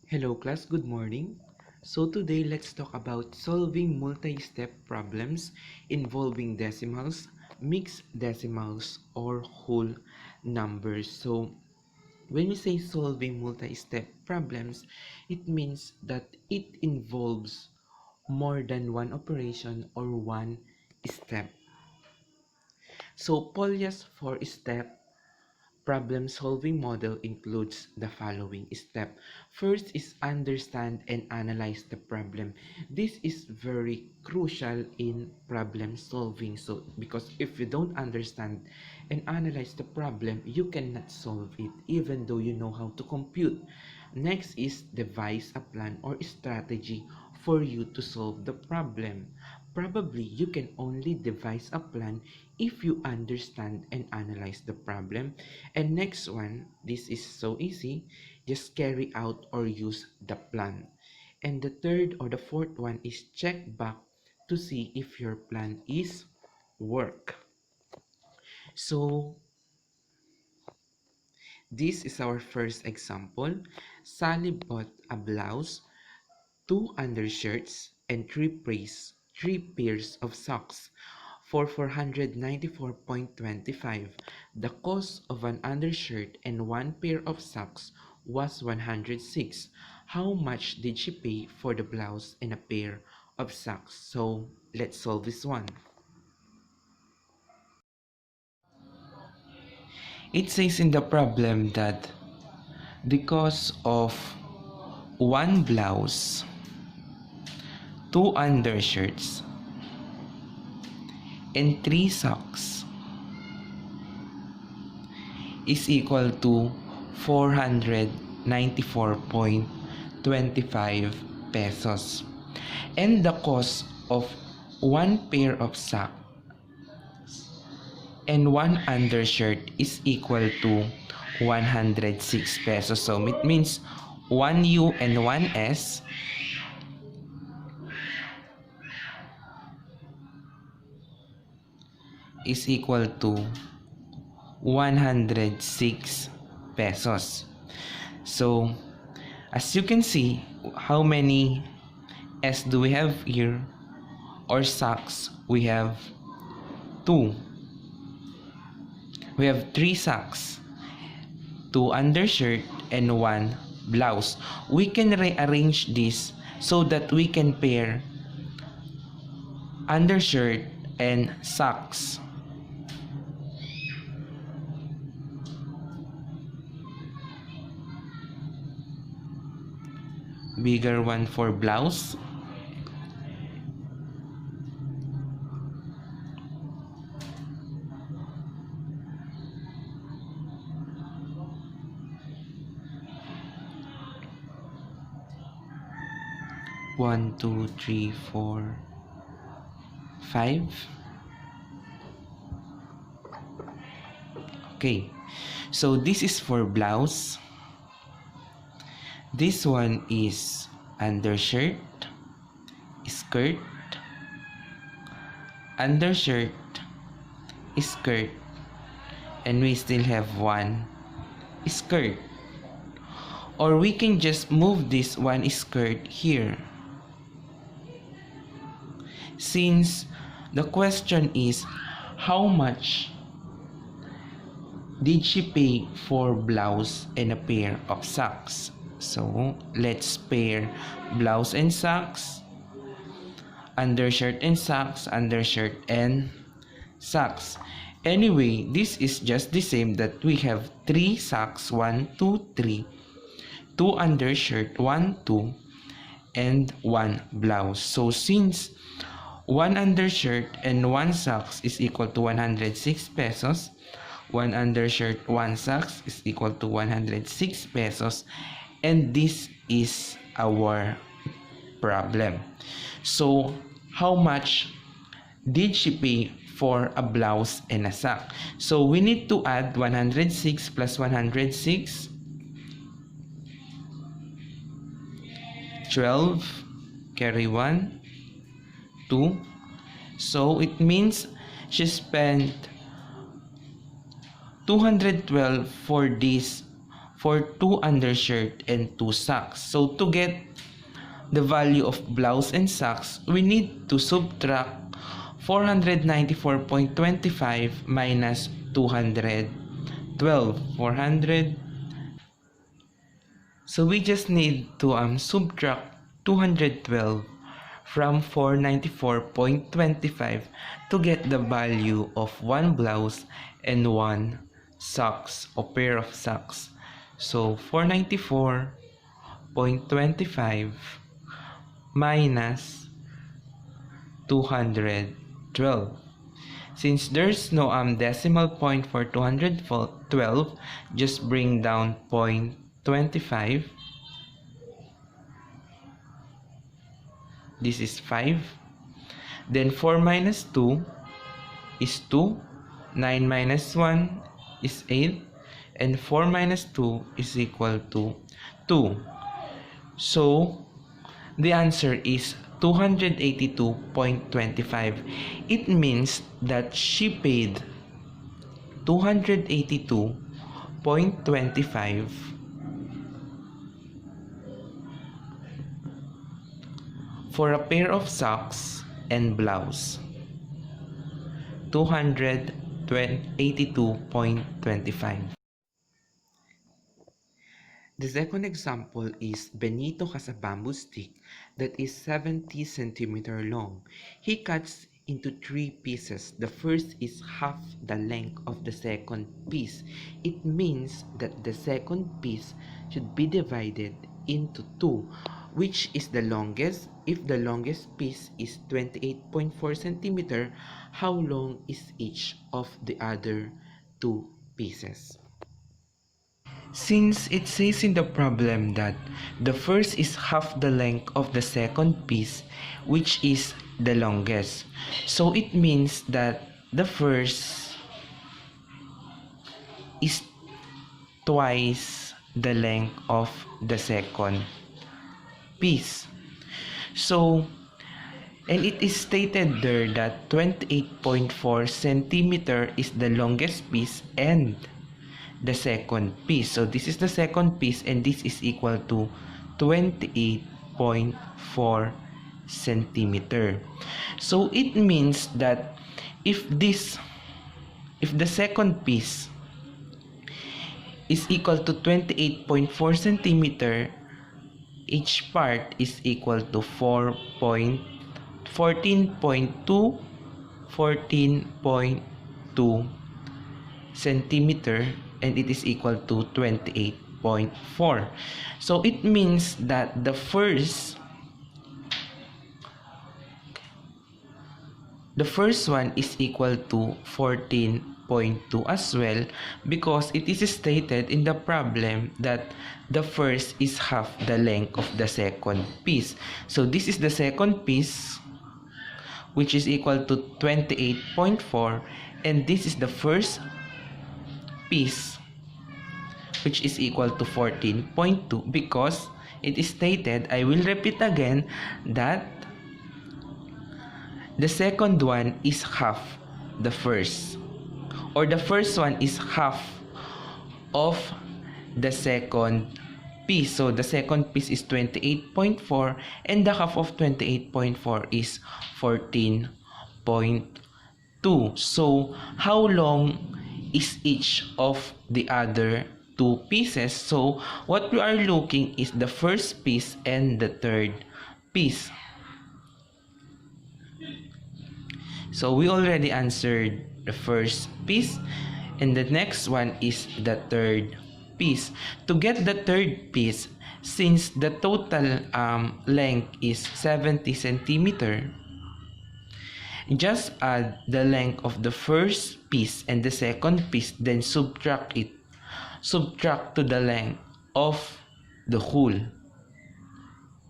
Hello class, good morning. So today let's talk about solving multi-step problems involving decimals, mixed decimals, or whole numbers. So when we say solving multi-step problems, it means that it involves more than one operation or one step. So Polya's four-step problem-solving model includes the following step. First is understand and analyze the problem. This is very crucial in problem solving. So because if you don't understand and analyze the problem, you cannot solve it even though you know how to compute. Next is devise a plan or strategy for you to solve the problem. Probably you can only devise a plan if you understand and analyze the problem. And next one, this is so easy, just carry out or use the plan. And the third or the fourth one is check back to see if your plan is work. So this is our first example. Sally bought a blouse, two undershirts, and three pairs of socks for 494.25. The cost of an undershirt and one pair of socks was 106. How much did she pay for the blouse and a pair of socks? So let's solve this one. It says in the problem that the cost of one blouse, two undershirts, and three socks is equal to 494.25 pesos. And the cost of one pair of socks and one undershirt is equal to 106 pesos. So it means 1U and 1S is equal to 106 pesos. So as you can see, how many S do we have here, or socks? We have 2. We have 3 socks, 2 undershirt, and 1 blouse. We can rearrange this so that we can pair undershirt and socks. Bigger one for blouse. One, two, three, 4, 5. Okay, so this is for blouse. This one is undershirt, skirt, undershirt, skirt, and we still have one skirt. Or we can just move this one skirt here. Since the question is how much did she pay for blouse and a pair of socks? So let's pair blouse and socks, undershirt and socks, undershirt and socks. Anyway, this is just the same that we have 3 socks, 1, 2, 3, 2 undershirt, 1, 2, and 1 blouse. So since 1 undershirt and 1 socks is equal to 106 pesos, 1 undershirt, 1 socks is equal to 106 pesos, and this is our problem. So how much did she pay for a blouse and a sock? So we need to add 106 plus 106, 12, carry 1, 2. So it means she spent 212 for this for 2 undershirt and 2 socks. So to get the value of blouse and socks, we need to subtract 494.25 minus 212. So we just need to subtract 212 from 494.25 to get the value of one blouse and one socks or pair of socks. So 494.25 minus 212. Since there's no decimal point for 212, just bring down 0.25. This is 5. Then 4 minus 2 is 2. 9 minus 1 is 8. And 4 minus 2 is equal to 2. So, the answer is 282.25. It means that she paid 282.25 for a pair of socks and blouse. 282.25. The second example is Benito has a bamboo stick that is 70 centimeter long. He cuts into 3 pieces. The first is half the length of the second piece. It means that the second piece should be divided into 2. Which is the longest? If the longest piece is 28.4 centimeter, how long is each of the other 2 pieces? Since it says in the problem that the first is half the length of the second piece, which is the longest, so it means that the first is twice the length of the second piece. So, and it is stated there that 28.4 centimeter is the longest piece and the second piece. So this is the second piece and this is equal to 28.4 centimeter. So it means that if the second piece is equal to 28.4 centimeter, each part is equal to 14.2 centimeter, and it is equal to 28.4. So it means that the first one is equal to 14.2 as well, because it is stated in the problem that the first is half the length of the second piece. So this is the second piece, which is equal to 28.4, and this is the first piece, which is equal to 14.2, because it is stated, I will repeat again, that the second one is half the first, or the first one is half of the second piece. So the second piece is 28.4 and the half of 28.4 is 14.2. So how long is each of the other 2 pieces? So what we are looking is the first piece and the third piece. So we already answered the first piece, and the next one is the third piece. To get the third piece, since the total length is 70 centimeter, just add the length of the first piece and the second piece, then subtract to the length of the hole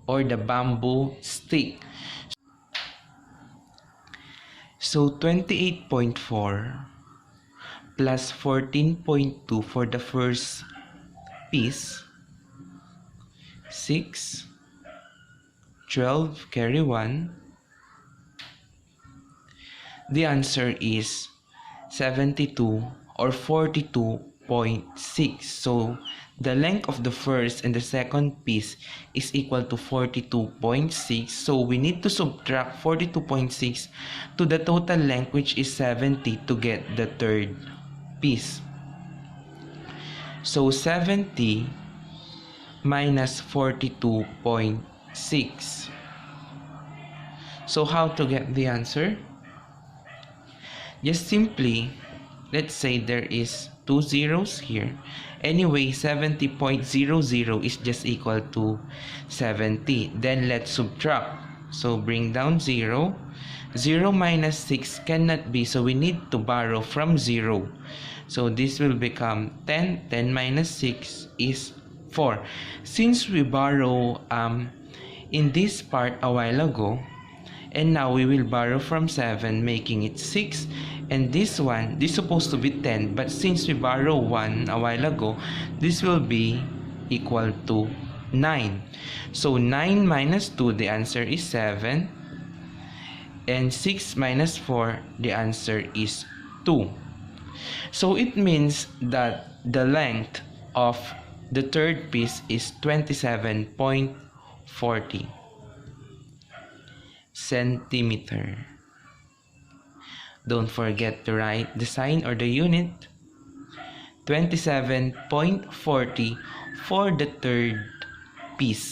or the bamboo stick. So 28.4 plus 14.2 for the first piece, 6, 12, carry 1. The answer is 72 or 42 So the length of the first and the second piece is equal to 42.6. So we need to subtract 42.6 to the total length, which is 70, to get the third piece. So 70 minus 42.6. So how to get the answer? Just simply, let's say there is 2 zeros here. Anyway, 70.00 is just equal to 70. Then let's subtract. So bring down 0. 0 minus 6 cannot be, so we need to borrow from 0. So this will become 10. 10 minus 6 is 4. Since we borrow in this part a while ago, and now we will borrow from 7, making it 6. And this one, this is supposed to be 10, but since we borrow 1 a while ago, this will be equal to 9. So 9 minus 2, the answer is 7. And 6 minus 4, the answer is 2. So it means that the length of the third piece is 27.40 centimeter. Don't forget to write the sign or the unit. 27.40 for the third piece.